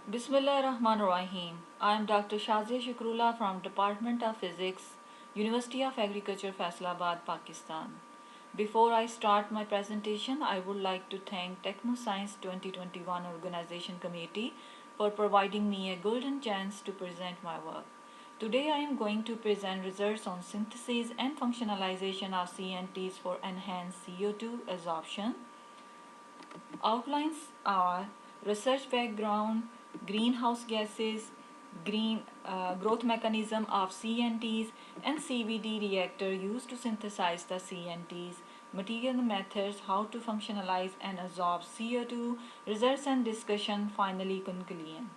Bismillah Rahman Rahim. I am Dr. Shazia Shukrullah from Department of Physics, University of Agriculture, Faisalabad, Pakistan. Before I start my presentation, I would like to thank TechnoScience 2021 Organization Committee for providing me a golden chance to present my work. Today I am going to present results on synthesis and functionalization of CNTs for enhanced CO2 absorption. Outlines are research background, greenhouse gases, green growth mechanism of CNTs, and CVD reactor used to synthesize the CNTs, material methods, how to functionalize and absorb CO2, results and discussion, finally conclusion.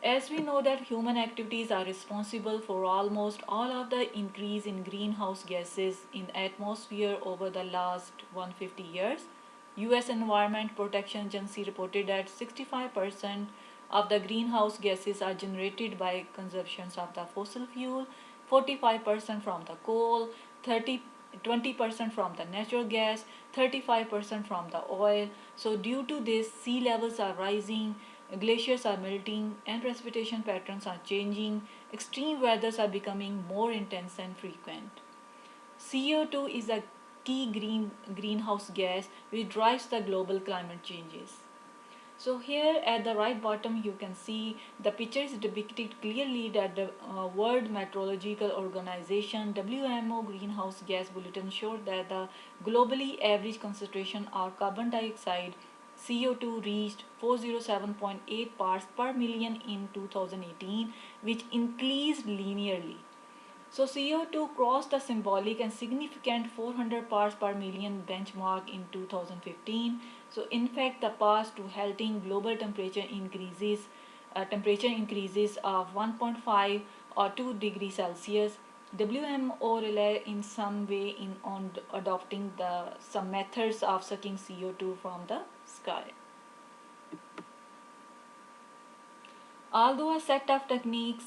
As we know that human activities are responsible for almost all of the increase in greenhouse gases in atmosphere over the last 150 years, US Environment Protection Agency reported that 65% of the greenhouse gases are generated by consumptions of the fossil fuel, 45% from the coal, 20% from the natural gas, 35% from the oil. So due to this, sea levels are rising, glaciers are melting, and precipitation patterns are changing. Extreme weathers are becoming more intense and frequent. CO2 is a key greenhouse gas which drives the global climate changes. So here at the right bottom you can see the picture is depicted clearly that the World Meteorological Organization WMO greenhouse gas bulletin showed that the globally average concentration of carbon dioxide CO2 reached 407.8 parts per million in 2018, which increased linearly. So CO2 crossed the symbolic and significant 400 parts per million benchmark in 2015. So in fact, the path to halting global temperature increases of 1.5 or 2 degrees Celsius. WMO rely in some way in on adopting some methods of sucking CO2 from the sky. Although a set of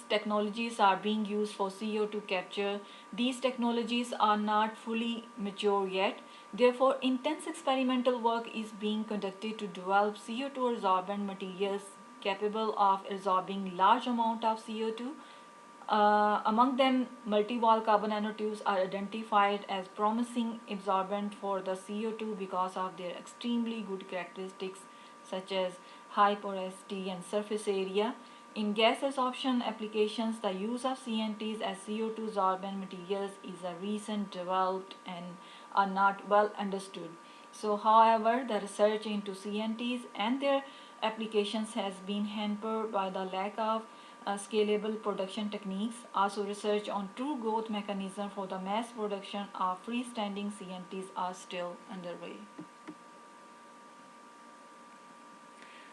technologies are being used for CO2 capture, these technologies are not fully mature yet. Therefore, intense experimental work is being conducted to develop CO2 absorbent materials capable of absorbing large amount of CO2. Among them, multi-wall carbon nanotubes are identified as promising absorbent for the CO2 because of their extremely good characteristics such as high porosity and surface area. In gas absorption applications, the use of CNTs as CO2 absorbent materials is a recent developed and are not well understood. So, however, the research into CNTs and their applications has been hampered by the lack of scalable production techniques. Also, research on true growth mechanism for the mass production of freestanding CNTs are still underway.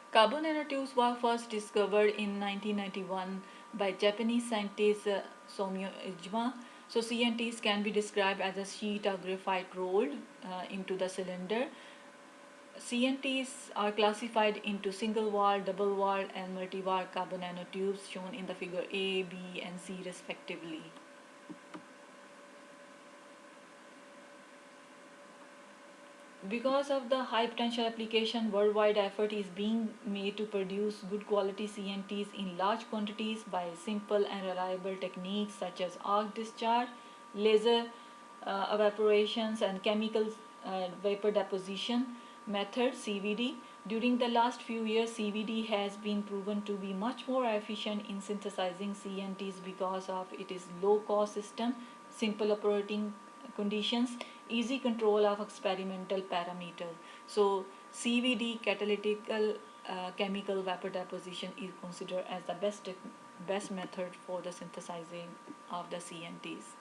Carbon nanotubes were first discovered in 1991 by Japanese scientist Somio Ijima. So CNTs can be described as a sheet of graphite rolled into the cylinder. CNTs are classified into single wall, double wall, and multi wall carbon nanotubes shown in the figure A, B, and C respectively. Because of the high potential application, worldwide effort is being made to produce good quality CNTs in large quantities by simple and reliable techniques such as arc discharge, laser evaporations, and chemical vapor deposition method CVD. During the last few years, CVD has been proven to be much more efficient in synthesizing CNTs because of its low cost system, simple operating conditions, easy control of experimental parameter. So CVD, catalytic chemical vapor deposition, is considered as the best method for the synthesizing of the CNTs.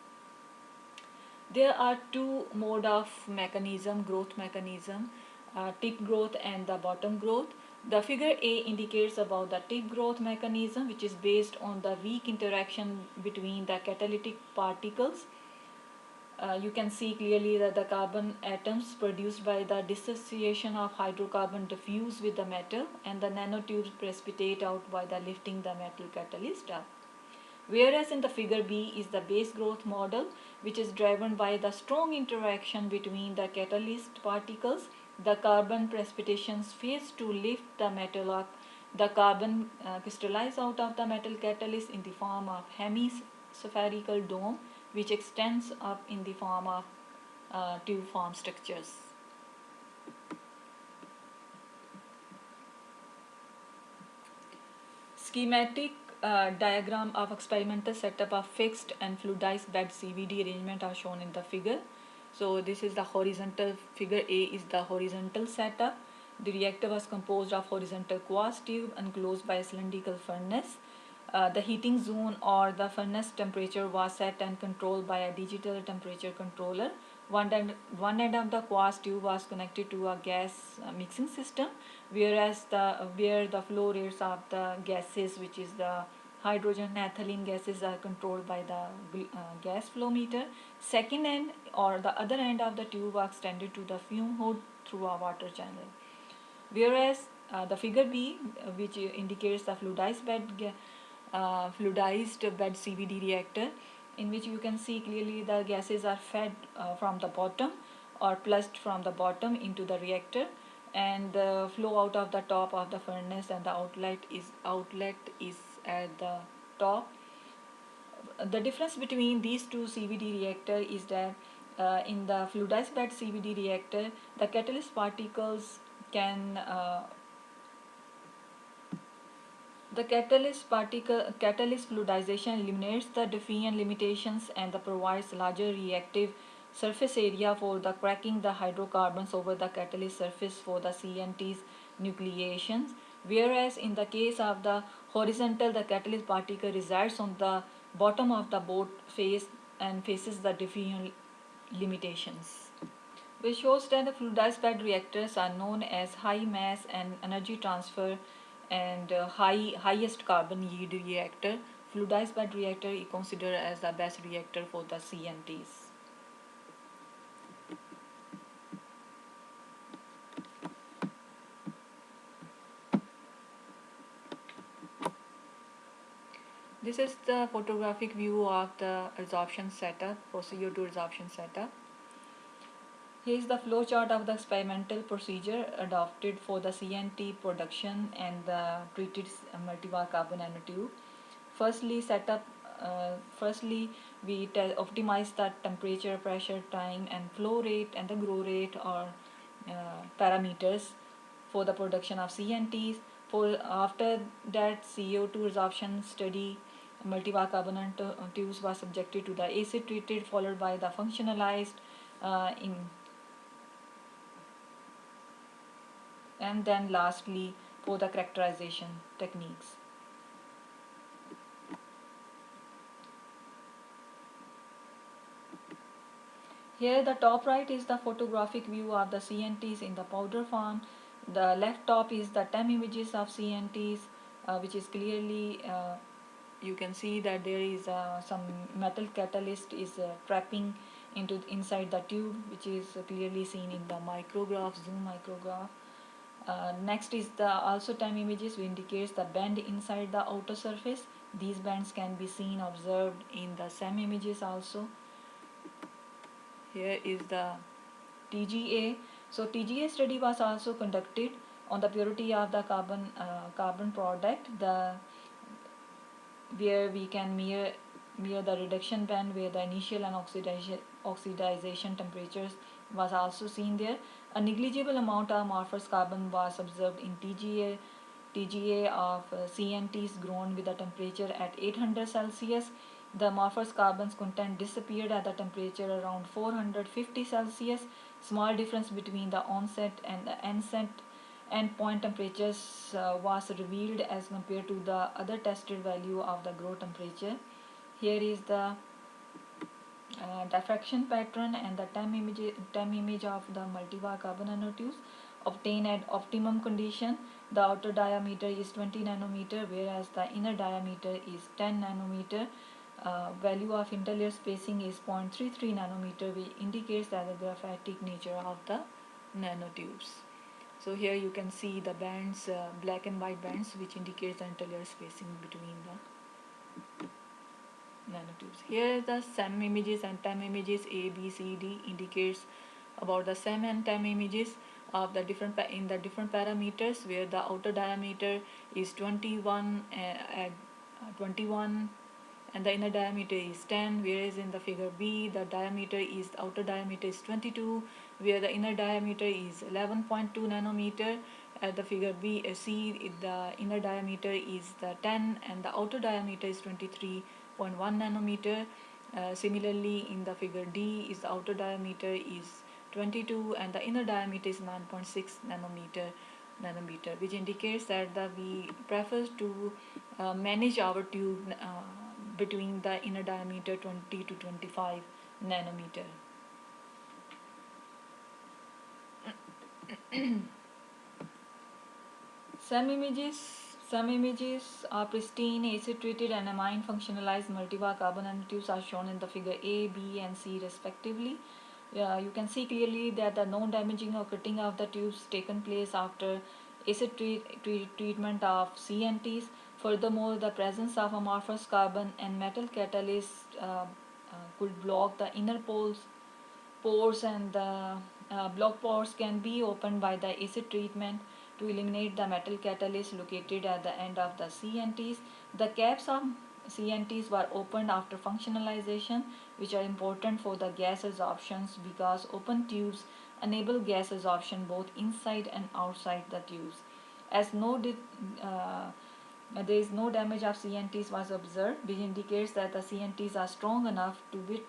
There are two mode of mechanism, growth mechanism, tip growth and the bottom growth. The figure A indicates about the tip growth mechanism, which is based on the weak interaction between the catalytic particles. You can see clearly that the carbon atoms produced by the dissociation of hydrocarbon diffuse with the metal, and the nanotubes precipitate out by the lifting the metal catalyst up. Whereas in the figure B is the base growth model, which is driven by the strong interaction between the catalyst particles The carbon precipitations phase to lift the metal up. The carbon crystallize out of the metal catalyst in the form of hemispherical dome, which extends up in the form of tube form structures. Schematic diagram of experimental setup of fixed and fluidized bed CVD arrangement are shown in the figure. So this is the horizontal, figure A is the horizontal setup. The reactor was composed of horizontal quartz tube enclosed by a cylindrical furnace. The heating zone or the furnace temperature was set and controlled by a digital temperature controller. One end of the quartz tube was connected to a gas mixing system, where the flow rates of the gases, which is the hydrogen and ethylene gases, are controlled by the gas flow meter. Second end or the other end of the tube was extended to the fume hood through a water channel. Whereas the figure B, which indicates the fluidized bed CVD reactor, in which you can see clearly the gases are fed from the bottom or plused from the bottom into the reactor, and the flow out of the top of the furnace, and the outlet is at the top. The difference between these two CVD reactor is that in the fluidized bed CVD reactor, the can uh, catalyst fluidization eliminates the diffusion limitations and provides larger reactive surface area for the cracking the hydrocarbons over the catalyst surface for the CNT's nucleations. Whereas in the case of the horizontal, the catalyst particle resides on the bottom of the boat face and faces the diffusion limitations, which shows that the fluidized bed reactors are known as high mass and energy transfer and highest carbon yield reactor. Fluidized bed reactor is considered as the best reactor for the CNTs. This is the photographic view of the resorption setup for CO2 resorption setup. Here is the flow chart of the experimental procedure adopted for the CNT production and the treated multi-bar carbon nanotube. Firstly, we optimize the temperature, pressure, time, and flow rate, and the grow rate or parameters for the production of CNTs. For after that, CO2 resorption study, multi-bar carbon nanotubes was subjected to the acid treated, followed by the functionalized in and then lastly for the characterization techniques. Here the top right is the photographic view of the CNTs in the powder form. The left top is the TEM images of CNTs, which is clearly you can see that there is some metal catalyst is trapping into inside the tube, which is clearly seen in the micrograph, zoom micrograph. Next is the also time images, which indicates the bend inside the outer surface. These bends can be seen observed in the SEM images also. Here is the TGA. So TGA study was also conducted on the purity of the carbon product, the where we can measure the reduction band, where the initial and oxidization temperatures was also seen there. A negligible amount of amorphous carbon was observed in TGA of CNTs grown with a temperature at 800 Celsius. The amorphous carbon's content disappeared at the temperature around 450 Celsius. Small difference between the onset and the endpoint temperatures was revealed as compared to the other tested value of the grow temperature. Here is the diffraction pattern and the time image of the multi-bar carbon nanotubes obtained at optimum condition. The outer diameter is 20 nanometer, whereas the inner diameter is 10 nanometer. Value of interlayer spacing is 0.33 nanometer, which indicates that the graphitic nature of the nanotubes. So here you can see the bands, black and white bands, which indicates the interlayer spacing between the nanotubes. Here the SEM images and TEM images A, B, C, D indicates about the SEM and TEM images. of the in the different parameters, where the outer diameter is 21 at 21 and the inner diameter is 10, whereas in the figure B the outer diameter is 22, where the inner diameter is 11.2 nanometer. At the figure C, the inner diameter is the 10 and the outer diameter is 23.1 nanometer. Similarly, in the figure D, is the outer diameter is 22 and the inner diameter is 9.6 nanometer, which indicates that we prefer to manage our tube between the inner diameter 20 to 25 nanometer. Some images some images are pristine, acid treated and amine functionalized multivar carbon nanotubes are shown in the figure A, B and C respectively. You can see clearly that the non-damaging or cutting of the tubes taken place after acid treatment of CNTs. Furthermore, the presence of amorphous carbon and metal catalyst could block the inner pores, and the blocked pores can be opened by the acid treatment to eliminate the metal catalyst located at the end of the CNTs. The caps of CNTs were opened after functionalization, which are important for the gas absorptions because open tubes enable gas absorption both inside and outside the tubes. As there is no damage of CNTs was observed, which indicates that the CNTs are strong enough to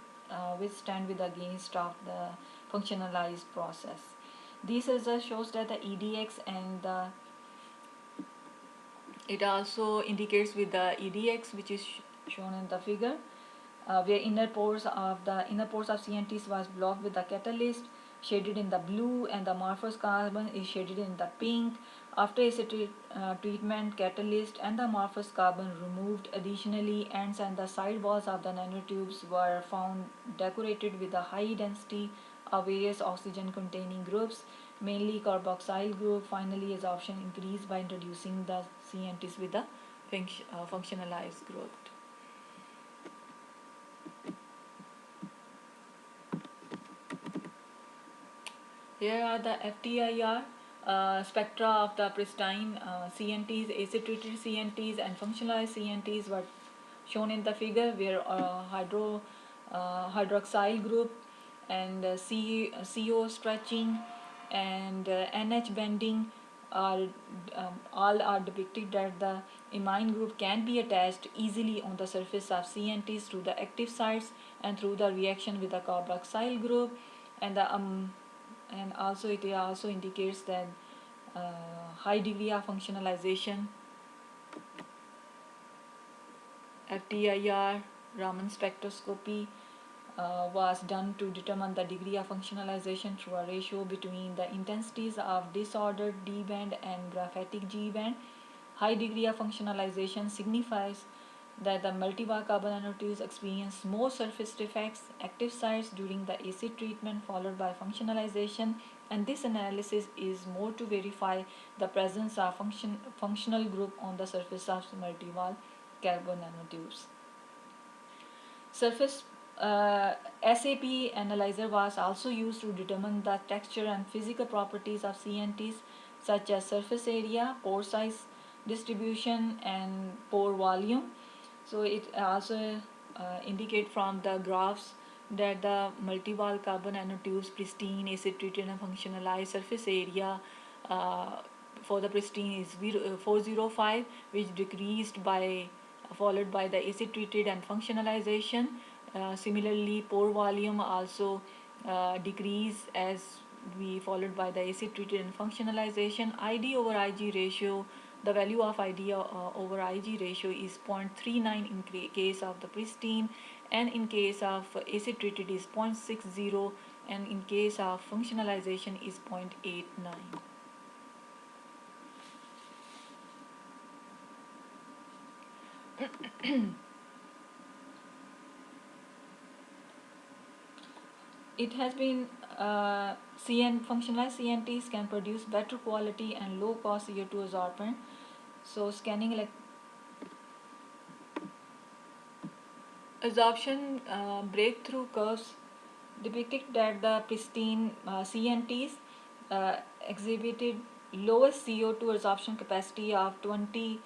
withstand with against of the functionalized process. This result shows that the EDX and it also indicates with the EDX, which is shown in the figure, where inner pores of CNTs was blocked with the catalyst shaded in the blue and the amorphous carbon is shaded in the pink. After acid treatment, catalyst and the amorphous carbon removed. Additionally, ends and the side walls of the nanotubes were found decorated with a high density of various oxygen containing groups, mainly carboxyl group. Finally, absorption increased by introducing the CNTs with a functionalized group. Here are the FTIR spectra of the pristine CNTs, acid-treated CNTs and functionalized CNTs were shown in the figure, where hydroxyl group and CO stretching and NH bending are all are depicted that the imine group can be attached easily on the surface of CNTs through the active sites and through the reaction with the carboxyl group, and the and also it also indicates that high degree of functionalization. FTIR Raman spectroscopy was done to determine the degree of functionalization through a ratio between the intensities of disordered D band and graphitic G band. High degree of functionalization signifies that the multivar carbon nanotubes experience more surface defects, active sites during the acid treatment followed by functionalization, and this analysis is more to verify the presence of functional group on the surface of multivar carbon nanotubes. Surface SAP analyzer was also used to determine the texture and physical properties of CNTs such as surface area, pore size distribution and pore volume. So it also indicate from the graphs that the multival carbon nanotubes pristine, acid treated and functionalized surface area for the pristine is 405, which decreased by followed by the acid treated and functionalization. Similarly, pore volume also decrease as we followed by the acid treated and functionalization. ID over IG ratio, the value of ID over IG ratio is 0.39 in case of the pristine, and in case of acid treated is 0.60, and in case of functionalization is 0.89. It has been functionalized CNTs can produce better quality and low cost CO2 absorbent. So scanning absorption breakthrough curves depicted that the pristine CNTs exhibited lowest CO2 absorption capacity of 20,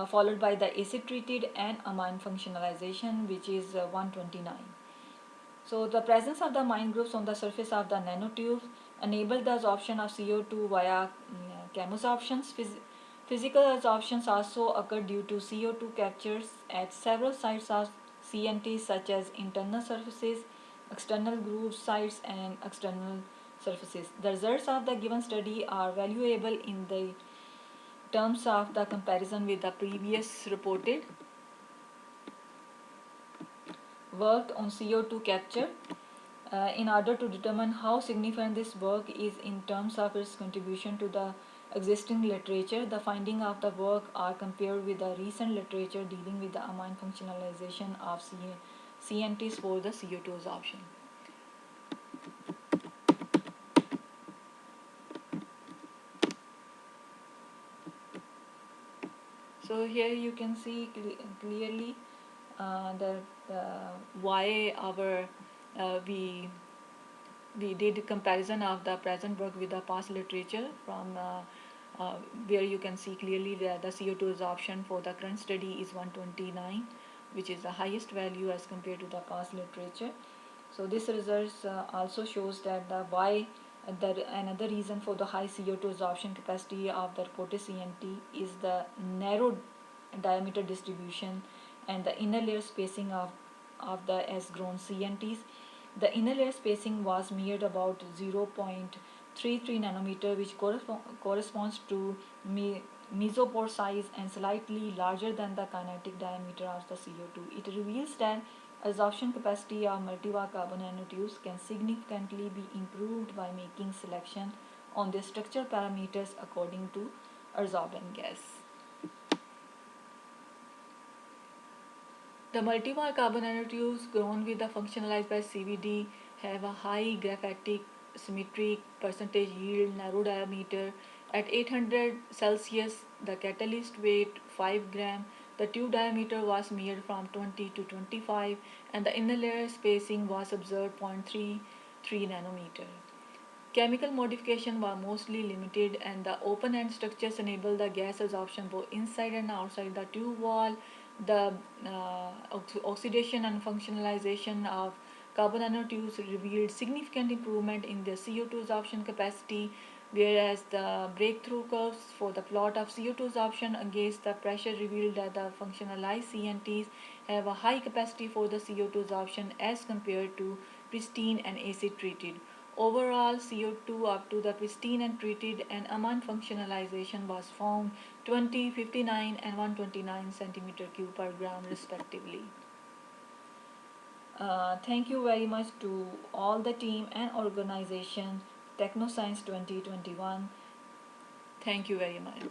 followed by the acid treated and amine functionalization, which is 129. So the presence of the amine groups on the surface of the nanotubes enabled the absorption of CO2 via chemosorptions. Physical absorptions also occur due to CO2 captures at several sites of CNT, such as internal surfaces, external groove sites, and external surfaces. The results of the given study are valuable in the terms of the comparison with the previous reported work on CO2 capture. In order to determine how significant this work is in terms of its contribution to the existing literature, the findings of the work are compared with the recent literature dealing with the amine functionalization of CNTs for the CO2 absorption. So here you can see clearly that why our we did comparison of the present work with the past literature from where you can see clearly that the CO2 absorption for the current study is 129, which is the highest value as compared to the past literature. So this results also shows that the why that another reason for the high CO2 absorption capacity of the reported CNT is the narrow diameter distribution and the inner layer spacing of the S grown CNTs. The inner layer spacing was measured about 0.33 nanometer, which corresponds to mesopore size and slightly larger than the kinetic diameter of the CO2. It reveals that absorption capacity of multi-wall carbon nanotubes can significantly be improved by making selection on the structural parameters according to absorbent gas. The multi-wall carbon nanotubes grown with the functionalized by CVD have a high graphitic symmetric percentage yield, narrow diameter. At 800 Celsius, the catalyst weighed 5 gram. The tube diameter was measured from 20 to 25, and the inner layer spacing was observed 0.33 nanometer. Chemical modification were mostly limited, and the open-end structures enable the gas absorption both inside and outside the tube wall. The oxidation and functionalization of carbon nanotubes revealed significant improvement in the CO2 absorption capacity, whereas the breakthrough curves for the plot of CO2 absorption against the pressure revealed that the functionalized CNTs have a high capacity for the CO2 absorption as compared to pristine and acid treated. Overall, CO2 up to the pristine and treated and amine functionalization was found 20, 59 and 129 centimeter cube per gram respectively. Thank you very much to all the team and organization TechnoScience 2021. Thank you very much.